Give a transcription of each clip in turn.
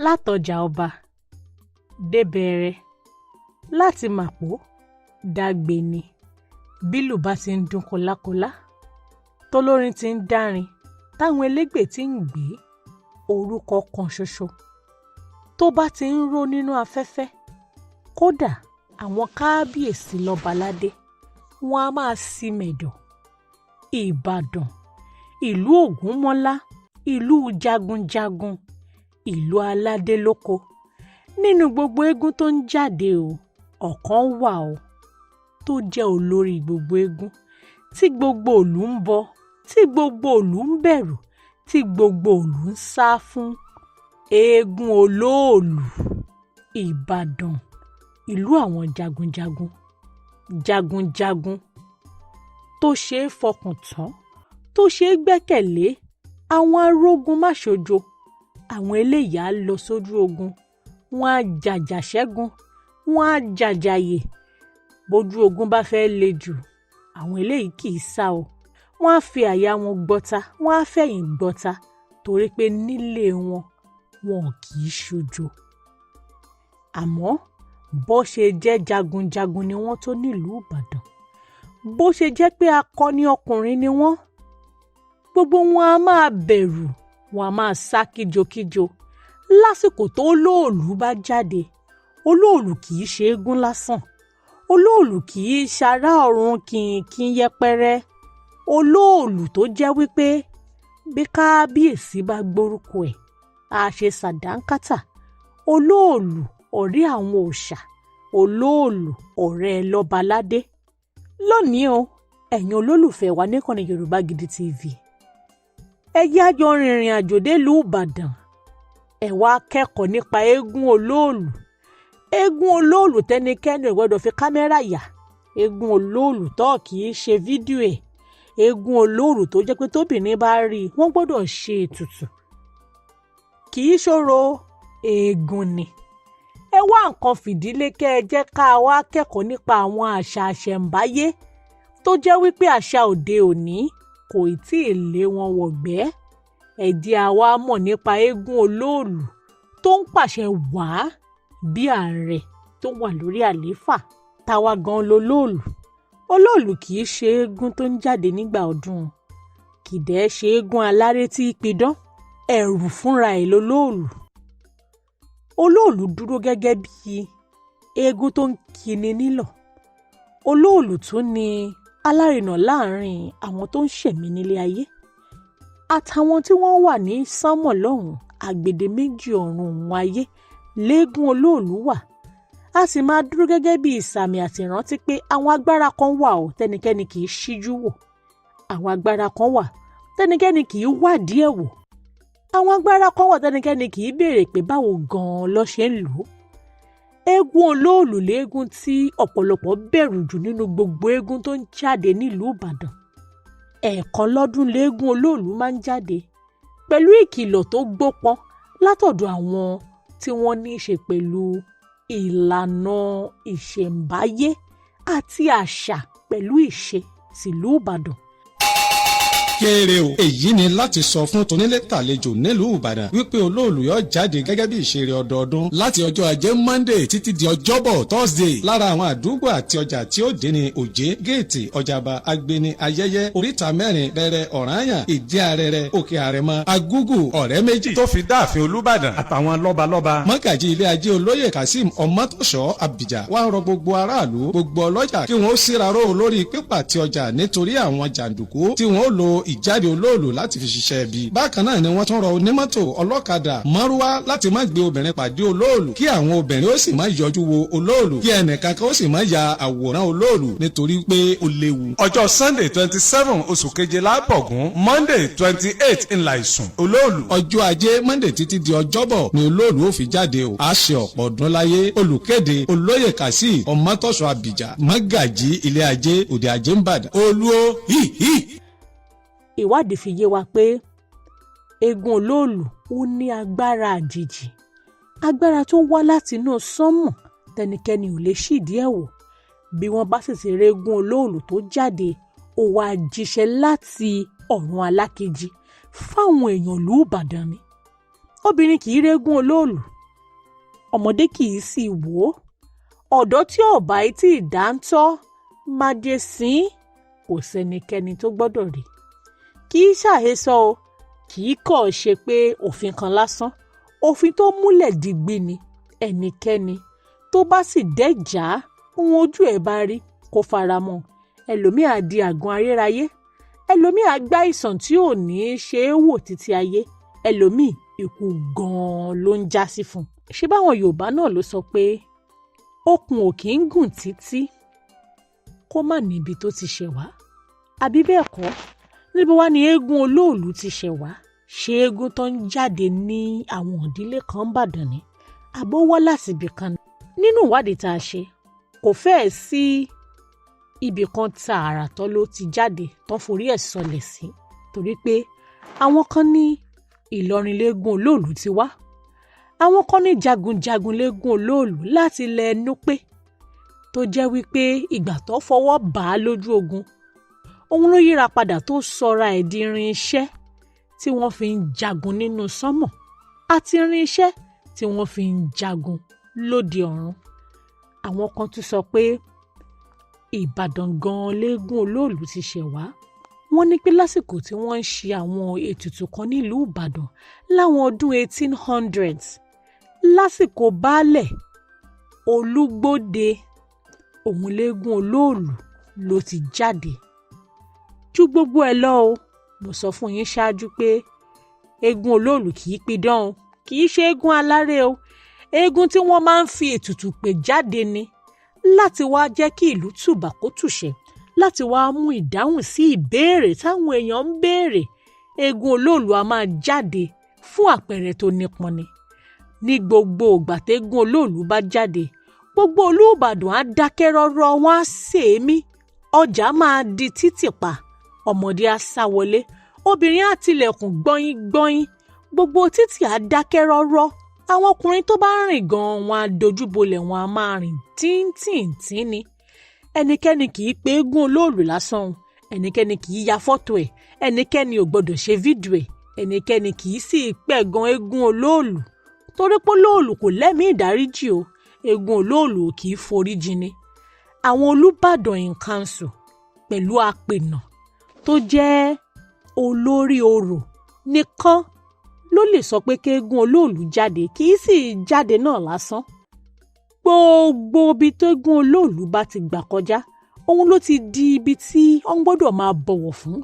látọjà ọba débẹ̀rẹ̀, láti màpó dàgbéni, bílù bá ti ń dún kọlákọlá, tolórin ti ń dárin, táwọn elégbè ti ń gbé orúkọ kan ṣoṣo tó bá ti ń ró nínú afẹ́fẹ́. Kódà àwọn kábíyèsí lọ́baládé wọn a máa sí mẹ̀dọ̀. Ìbàdàn, ìlú Ògúnmọ́lá, ìlú jagunjagun, ìlú aládé lóko. Nínú gbogbo eégún tó ń jáde ọ̀kan wà tó jẹ́ olórí gbogbo eégún tí gbogbo ìlú ń bọ, tí gbogbo ìlú ń bẹ̀rù, tí gbogbo ìlú ń sá fún. Eégún Olóòlù. Ìbàdàn, ìlú àwọn jagunjagun, jagunjagun tó ṣe é fọkàn tán, tó ṣe é gbẹ́kẹ̀lé. Àwọn arógun máṣojo, àwọn eléyìí á lọ sójú ogun, wọ́n á jàjà ṣẹ́gun, wọ́n á jàjàyè. Bójú ogun bá fẹ́ le jù, àwọn eléyìí kì í sá o. Wọ́n á fi àyà wọn gbọ́ta, wọ́n á fẹ̀yìn gbọ́ta, torí pé nílé wọn kì í ṣojo. Àmọ́ bó ṣe jẹ́ jagunjagun ni wọ́n tó nílùú Ìbàdàn, bó ṣe jẹ́ pé akọni ọkùnrin ni wọ́n, gbogbo wọn a máa bẹ̀rù, wọn a máa sá kíjokíjo lásìkò tó Olóòlù bá jáde. Olóòlù kì í ṣe eégún lásán, Olóòlù kì í ṣará ọ̀run kìnkìn yẹpẹrẹ. Olóòlù tó jẹ́ wípé bí kábíyèsí bá gbórúkọ ẹ̀ á ṣe sàdánkátà. Olóòlù ọ̀rẹ́ àwọn òòṣà, Olóòlù ọ̀rẹ́ lọ́baládé. Lónìí ẹ̀yin olólùfẹ́ wa níkànnì Yorùbá Gidi TV, ẹ jẹ́ á jọ rìnrìn àjò délùú Ìbàdàn. Ẹ wá kẹ́kọ̀ọ́ nípa eégún Olóòlù. Eégún Olóòlù tẹ́nikẹ́ni ò gbọ́dọ̀ fi kámẹ́rà yà. Eégún Olóòlù tó kì í ṣe fídíò ẹ̀. Eégún Olóòlù tó jẹ́ pé tóbìnrin bá rí i wọ́n gbọ́dọ̀ ṣe ètùtù. Kì í ṣòro, eégún ni. Ẹ wá nǹkan fìdílé kẹ́ ẹ jẹ́ ká wá kẹ́kọ̀ọ́ nípa àwọn àṣà àṣẹ̀ǹbáyé tó jẹ́ wípé àṣà òde òní kò tí ì lé wọn wọ̀gbẹ́. Ẹ jẹ́ á wá mọ̀ nípa eégún Olóòlù tó ń pàṣẹ wàá bí ààrẹ tó wà lórí àlééfà. Táwa gan lolóòlù. Olóòlù kì í ṣe eégún tó ń jáde nígbà ọdún, kì í dẹ̀ ṣe eégún aláré tí í pidán. Ẹ̀rù fúnra ẹ̀ lolóòlù. Olóòlù dúró gẹ́gẹ́ bí eégún tó ń kini nílọ̀. Olóòlù tún ni alárinà láàrin àwọn tó ń ṣẹ̀mí nílé ayé àtàwọn tí wọ́n wà ní sánmọ̀ lọ́hùn. Àgbèdè méjì ọ̀run òun ayé léégún Olóòlù wà. A sì máa dúró gẹ́gẹ́ bí ìsàmì àti ìrántí pé àwọn agbára kan wà tẹ́nikẹ́ni kì í ṣíjú wò. Àwọn agbára kan wà tẹ́nikẹ́ni kì í wádìí ẹ̀ wò. Àwọn agbára kan wà tẹ́nikẹ́ni kì í béèrè pé báwo gan-an ló ṣe ń lò ó. Eégún Olóòlù léégún tí ọ̀pọ̀lọpọ̀ bẹ̀rù jù nínú gbogbo eégún tó ń jáde nílùú Ìbàdàn. Ẹ̀ẹ̀kan lọ́dún léégún Olóòlù máa ń jáde pẹ̀lú ìkìlọ̀ tó gbópọn látọ̀dọ̀ àwọn tí wọ́n ní í ṣe pẹ̀lú ìlànà ìṣẹ̀ǹbáyé àti àṣà pẹ̀lú ìṣe tìlú Ìbàdàn. Kéré o. Èyí ni láti sọ fún tonílé tàlejò nílùú Ìbàdàn wípé Olóòlù yóò jáde gẹ́gẹ́ bí ìṣeré ọdọọdún láti ọjọ́ Ajé Monday títí di ọjọ́bọ̀ Thursday. Lára àwọn àdúgbò àti ọjà tí ó dé ní Òjé, Géètì, Ọjàba, Agbeni, Ayẹyẹ, Oríta Mẹ́rin, Rẹ̀rẹ̀, Ọ̀rànyàn, Ìdí Arẹrẹ, Òkè Àrẹ̀mọ, Agúgù, Ọ̀rẹ́ Méjì tó fi dáàfin Olúbàdàn àtàwọn lọ́balọ́ba. Mọ́gàjí ilé ajé Olóyè Kasim Ọmọ́tòṣọ́ Àbíjà wá rọ gbogbo aráàlú, gbogbo ọlọ́jà kí wọ́n ó síraró lórí pípàtì ọjà nítorí àwọn jàǹdùkú tí wọ́n ó lo ìjáde Olóòlù láti fi ṣiṣẹ́ ibi. Bákan náà ni wọ́n tún rọ onímọ́tò, ọlọ́kadà, márúwá láti má gbé obìnrin pàdé Olóòlù, kí àwọn obìnrin ó sì má yọjú wo Olóòlù, kí ẹnìkan kan ó sì má ya àwòrán Olóòlù nítorí pé ó léwu. Ọjọ́ Sunday 27 oṣù keje lábọ̀gún, Monday 28 ńlá ìsùn Olóòlù. Ọjọ́ Ajé Monday títí di ọjọ́bọ̀ ni Olóòlù ó fi jáde o. A ṣe ọ̀pọ̀ ọdún láyé. Olùkéde Olóyè Kasim Ọmọ́tòṣọ́ Àbíjà, Mọ́gàjí ilé ajé Òde Ajé Ìbàdàn. Olúo hí. Ìwádìí fi yé wa pé eégún Olóòlù ó ní agbára àjèjì, agbára tó wá láti inú sánmọ̀ tẹnikẹ́ni ò lè ṣídìí ẹ̀ wò. Bí wọ́n bá sì ti rí eégún Olóòlù tó jáde, ó wá jíṣẹ́ láti ọ̀run alákejì fáwọn èèyàn ìlú Ìbàdàn ni. obìnrin kì í régún olóòlù, ọmọdé kì í sì wò ó, ọ̀dọ́ tí ò bá tí ì dáńtọ́ májè sín kò sẹ́nikẹ́ni tó gbọ́dọ̀ rí. Kì í ṣàhesọ o, kì í kọ̀ ṣe pé òfin kan lásán, òfin tó múlẹ̀ digbí ni. Ẹnikẹ́ni tó bá sì dẹ́jà ohun ojú ẹ̀ bá rí kó faramọ́. Ẹlòmíì á di àgàn ayérayé, ẹlòmíì á gbá ìsàn tí ò ní ṣe é wò títí ayé, ẹlòmíì ikú gan-an ló ń já sí fún. Ṣé báwọn Yorùbá náà ló sọ pé okùn ò kì í gùn títí kó má níbi tó ti ṣẹ̀ wá? Àbí bẹ́ẹ̀ kọ́? Níbo wá ni eégún olóòlù ti ṣẹ̀ wá? Ṣé eégún tó ń jáde ní àwọn ìdílé kan Ìbàdàn ni? Àbó wá láti ibì kan? Nínú ìwádìí tá a ṣe, kò fẹ́ẹ̀ sí ibì kan tààrà tó ló ti jáde tó forí ẹ̀ sọlẹ̀ sí, torí pé àwọn kan ní Ìlọrin léégún olóòlù ti wá, àwọn kan ní jagunjagun léégún olóòlù láti ilẹ̀ Núpé, tó jẹ́ wípé ìgbà tó fọwọ́ bà á lójú ogun, òun ló yíra padà tó sọra ẹ̀ di irin iṣẹ́ tí wọ́n fi ń jagun nínú sánmọ̀ àti irin iṣẹ́ tí wọ́n fi ń jagun lóde ọ̀run. Àwọn kan tún sọ pé Ìbàdàn gan-an léégún olóòlù ti ṣẹ̀ wá. Wọ́n ní pé lásìkò tí wọ́n ń ṣe àwọn ètùtù kan nílùú Ìbàdàn láwọn ọdún 1800s, lásìkò baálẹ̀ Olúgbòde, òun léégún olóòlù ló ti jáde. Ju gbogbo ẹ̀ lọ o, mo sọ fún yín ṣáájú pé eégún olóòlù kì í pidán o, kì í ṣe eégún aláré o, eégún tí wọ́n máa ń fi ètùtù pè jáde ni láti wá jẹ́ kí ìlú tùbà kó tùṣẹ́, láti wá mú ìdáhùn sí ìbéèrè táwọn èèyàn ń béèrè. Eégún olóòlù a máa jáde fún àpẹẹrẹ tó nípọn ni. Ní gbogbo ìgbà téégún olóòlù bá jáde, gbogbo ìlú Ìbàdàn á dákẹ́ rọ́rọ́, wọn á sèémí, ọjà máa di títì pa, ọmọdé á sá wọlé, obìnrin á tilẹ̀kùn gbọ́yìn gbọ́yìn, gbogbo títì á dákẹ́ rọ́rọ́. Àwọn ọkùnrin tó bá rìn gan-an wọn á dojúbolẹ̀, wọn á máa rìn tíntìntín ni. Ẹnikẹ́ni kì í pe eégún olóòlù lásán, ẹnikẹ́ni kì í ya fọ́tò ẹ̀, ẹnikẹ́ni ò gbọdọ̀ ṣe fídíò ẹ̀, ẹnikẹ́ni kì í sì pẹ̀gàn eégún olóòlù, torí pé olóòlù kò lẹ́mìí ìdáríjì o, eégún olóòlù kì í foríjì ni. Àwọn Olúbàdàn in council pẹ̀lú apènà tó jẹ́ olórí orò nìkan ló lè sọ pé kéégún olóòlù jáde, kì í sì jáde náà lásán. Gbogbo ibi téégún olóòlù bá ti gbà kọjá, òun ló ti di ibi tí wọ́n gbọ́dọ̀ máa bọ̀wọ̀ fún.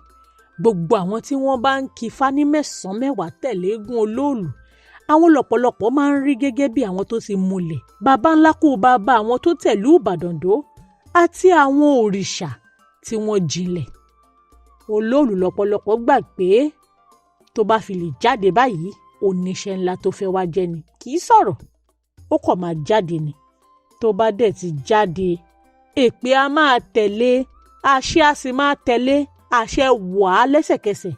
Gbogbo àwọn tí wọ́n bá ń kí Fání mẹ́sàn-án mẹ́wàá tẹ̀lé eégún olóòlù, àwọn lọ́pọ̀lọpọ̀ máa ń rí gẹ́gẹ́ bí àwọn tó ti múlẹ̀, baba ńlá kú bàbá àwọn tó tẹ̀lú Ìbàdàn dó, àti àwọn òrìṣà tí wọ́n jinlẹ̀. Olóòlù lọ́pọ̀lọpọ̀ gbà pé tó bá fi lè jáde báyìí, oníṣẹ́ ńlá tó fẹ́ wá jẹ́ ni, kì í sọ̀rọ̀, ó kàn máa jáde ni. Tó bá dẹ̀ ti jáde, èpè á máa tẹ̀lé, àṣẹ á sì máa tẹ̀lé, àṣẹ wà á lẹ́sẹ̀kẹsẹ̀,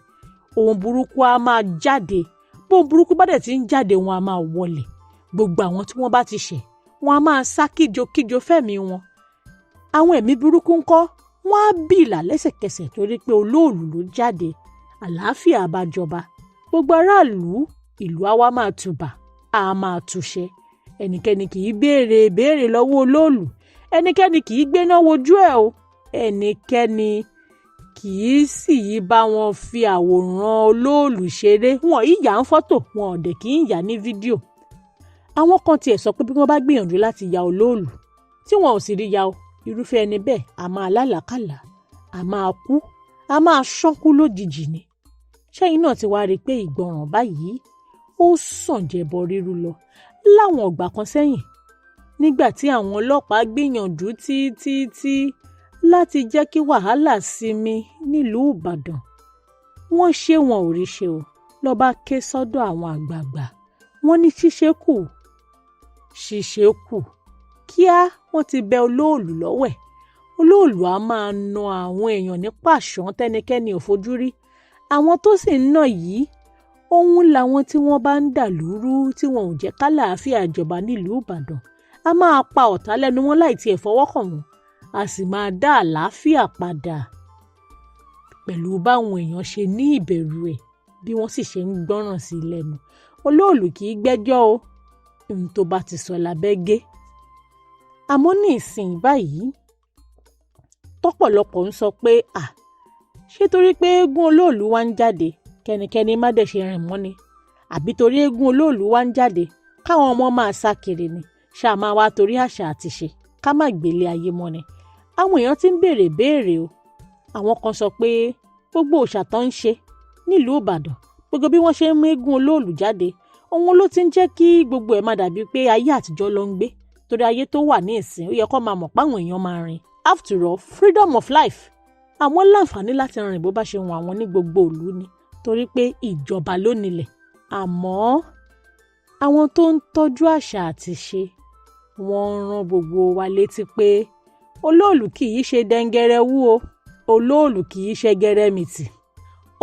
ohun burúkú á máa jáde. Bóun burúkú bá dẹ̀ ti ń jáde, wọn á máa wọlẹ̀. Gbogbo àwọn tí wọ́n bá ti ṣẹ̀, wọn á máa sá kíjokíjo fẹ́mi wọn. Àwọn ẹ̀mí burúkú ńkọ́, wọ́n á bìlà lẹ́sẹ̀kẹsẹ̀ torí pé olóòlù ló jáde. Àlàáfíà bá jọba, gbogbo aráàlú ìlú á wá máa tùbà, á máa túṣẹ́. Ẹnikẹ́ni kì í béèrè lọ́wọ́ olóòlù, ẹnikẹ́ni kì í gbéná wojú ẹ̀ o, ẹnikẹ́ni kì í sì í bá wọn fi àwòrán olóòlù ṣeré. Wọn ì yà ń fọ́tò, wọn ò dẹ̀ kì í yà ní fídíò. Àwọn kan tiẹ̀ sọ pé bí wọ́n bá gbìyànjú láti ya olóòlù tí wọn ò sì rí ya o, irúfẹ́ ẹni bẹ́ẹ̀ a máa lálàkàlà, a máa kú, a máa ṣánkú lójijì ni. Ṣẹ́yìn náà ti wá rí i pé ìgbọràn báyìí ó sàn jẹbọ rírú lọ. Láwọn ọgbà kan sẹ́yìn, nígbà tí àwọn ọlọ́pàá gbìyànjú títí láti jẹ́ kí wàhálà sinmi nílùú Ìbàdàn, wọ́n ṣe wọn ò rí ṣe o, ló bá ké sọ́dọ̀ àwọn àgbààgbà. Wọ́n ní ṣíṣe kù, kíá wọ́n ti bẹ olóòlù lọ́wẹ̀. Olóòlù á máa na àwọn èèyàn ní pàṣán tẹ́nikẹ́ni ò fojú rí. Àwọn tó sì ń nà yìí, òun làwọn tí wọ́n bá ń dà lúrú, tí wọn ò jẹ́ kálàáfíà jọba nílùú Ìbàdàn. A máa pa ọ̀tá lẹ́nu wọn láì tiẹ̀ fọwọ́ kàn wọ́n, a sì máa dá àlàáfíà padà. Pẹ̀lú báwọn èèyàn ṣe ní ìbẹ̀rù ẹ̀, bí wọ́n sì ṣe ń gbọ́ràn sí lẹ́nu, olóòlù kì í gbẹ́jọ́ o, ohun tó bá ti sọ lábẹ́ gé. Àmọ́ ní ìsìn báyìí tọ́pọ̀lọpọ̀ ń sọ pé ṣé torí pé eégún olóòlù wá ń jáde kẹ́nikẹ́ni má dẹ̀ ṣe rìn mọ́ ni, àbí torí eégún olóòlù wá ń jáde káwọn ọmọ máa sá kiri ni, ṣáà máa wá torí àṣà àti ṣe ká má gbélé ayé mọ́ ni. Àwọn èèyàn ti ń béèrè o. Àwọn kan sọ pé gbogbo òòṣà tó ń ṣe nílùú Ìbàdàn, gbogbo bí wọ́n ṣe ń mú eégún olóòlù jáde, òun ló ti ń jẹ́ kí gbogbo ẹ̀ má dàbí pé ayé àtijọ́ ló ń gbé, torí ayé tó wà ní ìsìn ó yẹ kó máa mọ̀ páwọn èèyàn máa rìn. After all, freedom of life. Àwọn láǹfààní láti rìn bó bá ṣe wọn àwọn ní gbogbo ìlú ni, torí pé ìjọba ló nílẹ̀. Àmọ́ àwọn tó ń tọ́jú àṣà àti ṣe wọ́n ń rán gbogbo wa létí pé olóòlù kì í ṣe dẹ́ngẹrẹwú o, olóòlù kì í ṣe gẹrẹmìtì,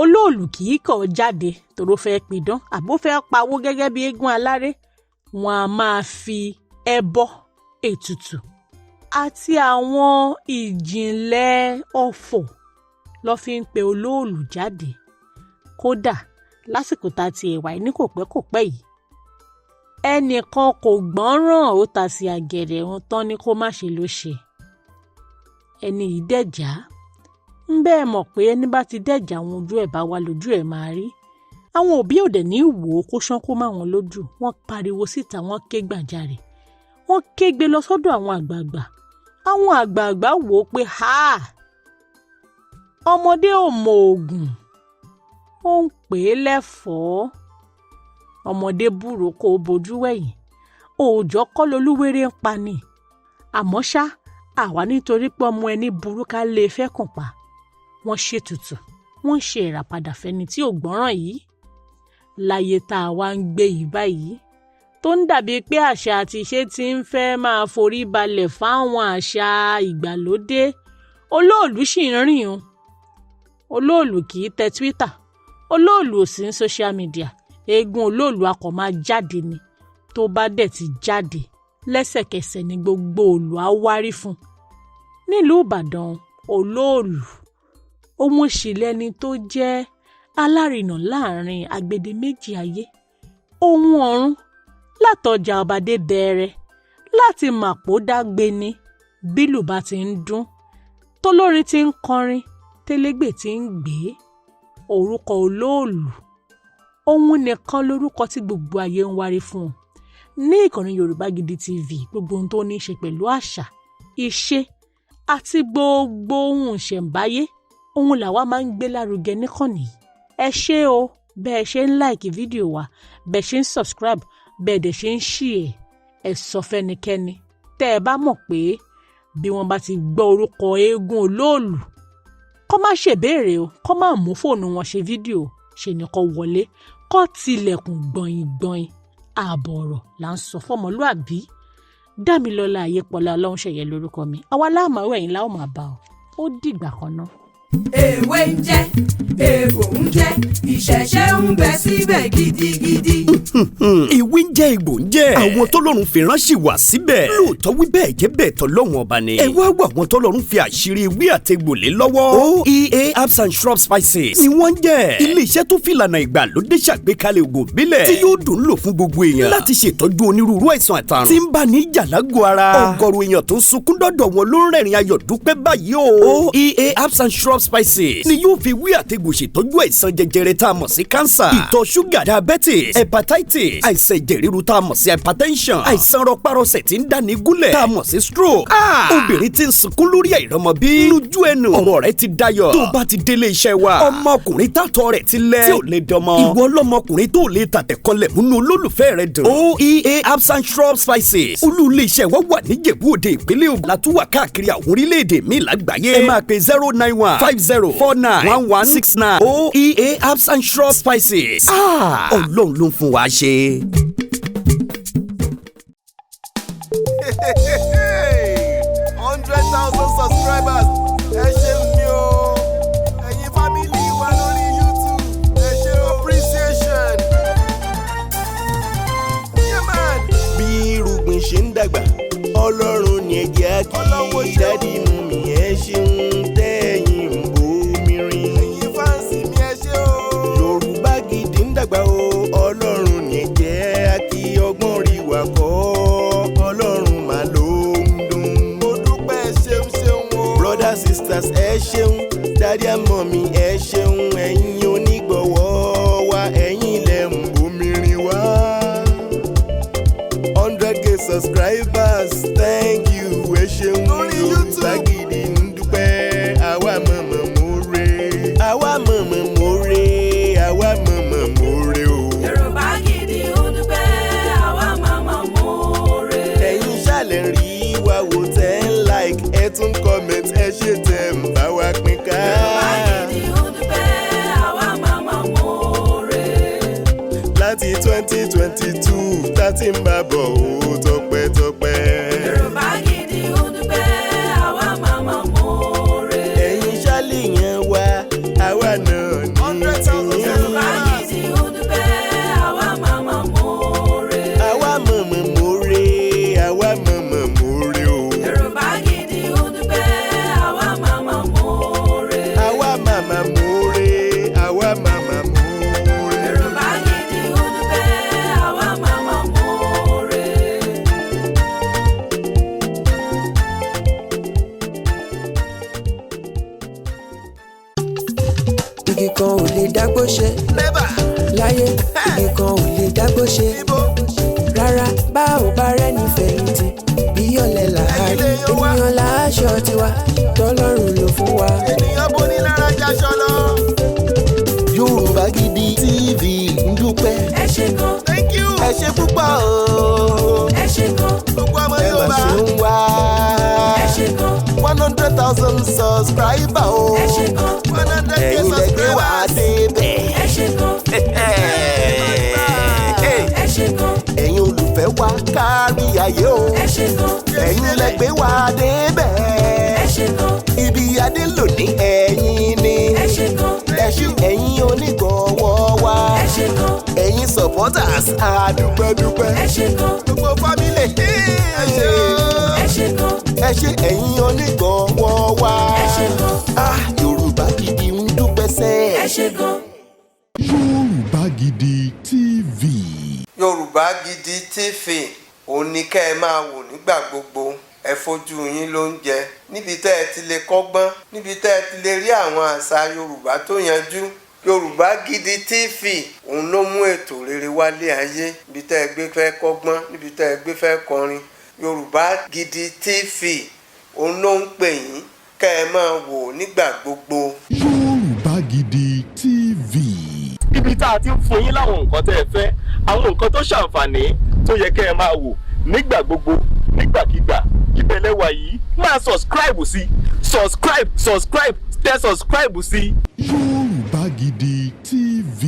olóòlù kì í kọ̀ jáde tòró fẹ́ pidán àbó fẹ́ pawó gẹ́gẹ́ bí eégún aláré. Wọ́n á máa fi ẹbọ, ètùtù àti àwọn ìjìnlẹ̀ ọ̀fọ̀ ló fi ń pe olóòlù jáde. Kódà lásìkò tá a ti ẹ̀wà ní kò pẹ́ yìí, ẹnìkan kò gbọ́nràn ó ta sí àgẹ̀rẹ̀ ohun tán ní kó má ṣe ló ṣe. Ẹni yìí dẹ̀já ń bẹ́ẹ̀ mọ̀ pé ẹni bá ti dẹ̀já àwọn ojú ẹ̀ bá wà lójú ẹ̀ máa rí. Àwọn òbí òde ní wò ó kó ṣán kó má wọn lójú. Wọ́n pariwo síta, wọ́n ké gbàjarè, wọ́n kégbe lọ sọ́dọ̀ àwọn àgbààgbà. Àwọn àgbààgbà wò ó pé ọmọdé ò mọ òògùn, ó ń pè é lẹ́fọ̀ọ́. Ọmọdé búrò kó bojú wẹ̀yìn, òòjọ́ kọ́ lolúwéré ń pa ni. Àmọ́ ṣá, àwa nítorí pé ọmọ ẹni burú ká lè fẹ́ kàn pa. Wọ́n ṣètùtù, wọ́n ṣe ìràpadà fẹ́ni tí ò gbọ́ràn yìí. Láyé tá a wá ń gbé yìí báyìí, tó ń dàbí pé àṣà àti ìṣe ti ń fẹ́ máa forí balẹ̀ fáwọn àṣà ìgbàlódé, olóòlù ṣì ń rìn o. Olóòlù kì í tẹ Twitter, olóòlù ò sí ní social media. Eégún olóòlù akọ̀ máa jáde ni. Tó bá dẹ̀ ti jáde, lẹ́sẹ̀kẹsẹ̀ ni gbogbo òòlù á wárí fún. Nílùú Ìbàdàn, olóòlù ohun ìṣìlẹ́ni tó jẹ́ alárinà láàrin agbede méjì ayé, ohun ọ̀run látọjà ọbadé bẹ̀rẹ̀, láti màpó dágbé ni. Bílù bá ti ń dún, tolórin ti ń kọrin, télégbè ti ń gbé. Orúkọ olóòlù, òun nìkan lórúkọ tí gbogbo ayé ń wárí fún. Ní ìkànnì Yorùbá Gidi TV, gbogbo ohun tó ní í ṣe pẹ̀lú àṣà, ìṣe àti gbogbo ohun ìṣẹ̀ǹbáyé, ohun làwa máa ń gbé lárugẹ níkànnì. Ẹ ṣé o, bẹ́ẹ̀ ṣe ń like fídíò wa, bẹ́ẹ̀ ṣe ń subscribe, bẹ́ẹ̀ dẹ̀ ṣe ń share. Ẹ sọ fẹ́nikẹ́ni tẹ́ ẹ bá mọ̀ pé bí wọ́n bá ti gbọ́ orúkọ eégún olóòlù, kó má ṣèbéèrè o, kó má mú fóònù wọn ṣe fídíò, ṣe ni kó wọlé, kó tilẹ̀kùn gbọ̀nyìn. Ààbọ̀ ọ̀rọ̀ là ń sọ fọ́mọlúàbí. Dámilọ́lá Ayépọ̀lá Ọlọ́runṣẹ̀yẹ lórúkọ mi. Àwa láàmú ẹ̀yìn láwọn máa bá ọ. Ó dìgbà kan náà. Èwe ń jẹ́, egbò ń jẹ́, ìṣẹ̀ṣe ń bẹ síbẹ̀ gidigidi. Ìwé ń jẹ́, egbò ń jẹ́. Àwọn tọ́lọ́run fi ránṣì wá síbẹ̀. Lóòótọ́ wí bẹ́ẹ̀ jẹ́ bẹ́ẹ̀ tọ́lọ́run ọba ni. Ẹ wá wá àwọn tọ́lọ́run fi àṣírí ewé àtegbò lé lọ́wọ́. OEA Herbs and Shrub Spices ni wọ́n ń jẹ́. Ilé-iṣẹ́ tó fìlànà ìgbàlódé ṣàgbékalẹ̀ ògùn ìbílẹ̀ tí yóò dùn lò fún gbogbo èèyàn láti ṣètọ́jú onírúurú àìsàn àtàrùn tí ń bá ní ìjà lágọ̀ọ́ ara. Ọ̀gọ̀rọ̀ èèyàn tó ń sunkún dọ́dọ̀ wọn ló ń rẹ́rìn ayọ̀ dúpẹ́ báyìí o. OEA Herbs and Shrub Spices ni yóò fi wí àtegbò ṣètọ́jú àìsàn jẹjẹrẹ tá a mọ̀ sí cancer, ìtọ̀ ṣúgà, diabetes, hepatitis, àìsàn ẹ̀jẹ̀ ríru tá a mọ̀ sí hypertension, àìsàn rọpárọsẹ̀ tí ń dáni gúnlẹ̀ tá a mọ̀ sí stroke. Obìnrin tí ń sunkún lórí àìrọ́mọbí, lójú ẹnu ọ̀rọ̀ rẹ̀ ti dayọ̀. Tó bá ti délé iṣẹ́ wa, ọmọkùnrin tátọ̀ rẹ̀ ti lẹ̀ tí ò lè dọmọ. Ìwọ lọmọkùnrin tó lè tàtẹ̀kọlẹ̀ múnú olólùfẹ́ rẹ̀ dùn. OEA Herbs and Shrub Spices olú ilé iṣẹ́ wa wà ní Ìjẹ̀bú Òde ìpínlẹ̀ Ògùn, látúwà káàkiri àwọn orílẹ̀-èdè míì lágbàáyé. Ẹ máa pe 09150491169. OEA Herbs and Shrub Spices. Ọlọ́run ló ń fún wa ṣe. 100,000 subscribers. Ẹ ṣeun ni o. Ẹ̀yin family wa lórí YouTube. Ẹ ṣe appreciation. Yeah man. Bí irúgbìn ṣe ń dàgbà, Ọlọ́run ni ẹ jẹ́ kí dádì mú mi ẹ ṣeun tẹ́yìn ń bomi rin. Ẹ̀yin fáǹsì mi ẹ ṣé o. Yorùbá Gidi ń dàgbà o, Ọlọ́run ni ẹ jẹ́ sisters ẹ ṣeun daddy and mommy ẹ ṣeun ẹ̀yin onígbọ̀wọ́ wa ẹ̀yin lẹ ń bomirin wá. 100k subscribers thank you ẹ ṣeun Yorùbá Gidi ń dúpẹ́ àwa mọ̀mọ́ more àwa mọ̀mọ́ more àwa mọ̀mọ́ more o. Yorùbá Gidi ń dúpẹ́ àwa mọ̀mọ́ more. ẹ̀yin ṣàlẹ̀ rí wa wò tẹ́ ń like ẹ tún comment ẹ ṣe tẹ̀ ń bá wa pín ká. Yorùbá Gidi ń dúpẹ́ àwa mọ̀mọ́ more. láti 2022 tá ti ń bá bọ̀ ó tọpẹ́tọpẹ́. Yorùbá Gidi ń dúpẹ́ àwa mọ̀mọ́ more. ẹ̀yin ṣálì yẹn wá àwa náà ní tiyín. Yorùbá Gidi ń dúpẹ́ àwa mọ̀mọ́ more. àwa mọ̀mọ́ more àwa mọ̀mọ́ more o. Yorùbá Gidi ń dúpẹ́ àwa mọ̀mọ́ more. àwa màmá more àwa màmá more. Yorùbá Gidi ń dúpẹ́ àwa mọ̀mọ́ more. igi kan ò lè dágbó ṣe láyé igi kan ò lè dágbó ṣe rárá bá ò bá rẹ́ni fẹ̀yìntì bí ọ̀lẹ làárí ènìyàn láṣọ tiwa tọ́lọ́run ló fún wa. ènìyàn bó ní lára jaṣọ lọ. Yorùbá Gidi TV ń dúpẹ́. ẹ ṣé gan. thank you. ẹ ṣé púpọ̀ o. ẹ ṣé gan. gbogbo ọmọ Yorùbá. ẹ máa ṣe ń wá. ẹ ṣé gan. 100,000 subscriber o. ẹ ṣé gan. 100k ẹ̀yin lẹ gbé wá débẹ̀. ẹ ṣé gan. ẹ ṣé gan. ẹ̀yin olùfẹ́ wa kárí ayé o. ẹ ṣé gan. ẹ̀yin lẹ gbé wá débẹ̀. ẹ ṣé gan. ibi adé lòdì ẹ̀yin ni. ẹ ṣé gan. ẹ̀yin onígbọ̀wọ́ wa. ẹ ṣé gan. ẹ̀yin supporters àdúpẹ́dúpẹ́. ẹ ṣé gan. gbogbo family ẹ ṣé o. ẹ ṣé gan. ẹ ṣé ẹ̀yin onígbọ̀wọ́ wa. ẹ ṣé gan. Yorùbá Gidi ń dúpẹ́ sẹ́. ẹ ṣé gan. Yorùbá Gidi TV. Yorùbá Gidi TV òun ni kẹ́ ẹ máa wò nígbà gbogbo ẹ fojú yín ló ń jẹ níbi tẹ́ ẹ ti lè kọ́gbọ́n níbi tẹ́ ẹ ti lè rí àwọn àṣà Yorùbá tó yanjú. Yorùbá Gidi TV òun ló mú ètò rere wálé ayé níbi tẹ́ ẹ gbé fẹ́ kọ́gbọ́n níbi tẹ́ ẹ gbé fẹ́ kọrin. Yorùbá Gidi TV òun ló ń pè yín kẹ́ ẹ máa wò nígbà gbogbo. Yorùbá Gidi TV. ibi tá a ti ń fún yín láwọn nǹkan tẹ́ ẹ fẹ́ àwọn nǹkan tó ṣàǹfààní tó yẹ kẹ́ ẹ máa wò nígbà gbogbo nígbàkigbà ìbẹ̀lẹ̀ wà yìí máa subscribe sí subscribe tẹ subscribe sí. Yorùbá Gidi TV.